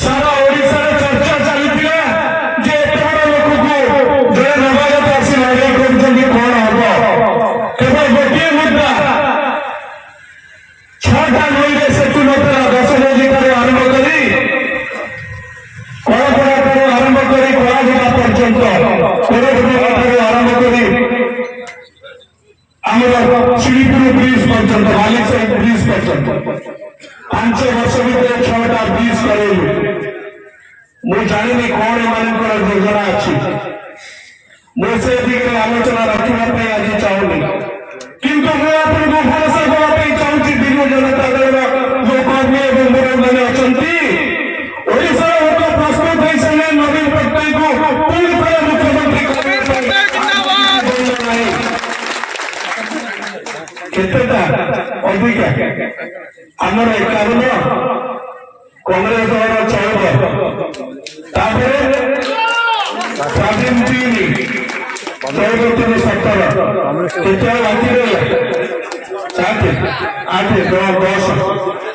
सारा ओडिशा चर्चा चली जे एत बड़ लोक को जड़े नवागत आसी लड़ाई कर कौन हम केवल गोटे मुद्दा 6टा नई सेतु नतला 10 नदी आरंभ करी कड़पड़ा आरंभ करी कलागुड़ा पर्यंत आरंभ करी शिवपुर ब्रिज पर्यंत बालेश्वर ब्रिज पर्यंत 5 वर्ष भर 6टा ब्रिज करेलु मुझे जानी कौन एम योजना अच्छी मुझे दिखे आलोचना रखा आज चाहूनी किंतु मुझे भरोसा करने चाहूँगी विजु जनता दल जो कर्मी और मैंने अच्छा प्रस्तुत हो सारे नवीन पट्टनायक को पुणी थे मुख्यमंत्री केतेटा अधिका आमर 51 कांग्रेस दल 14 स्वाधीन 3 14 17 केते बाकी रहा 7 8 10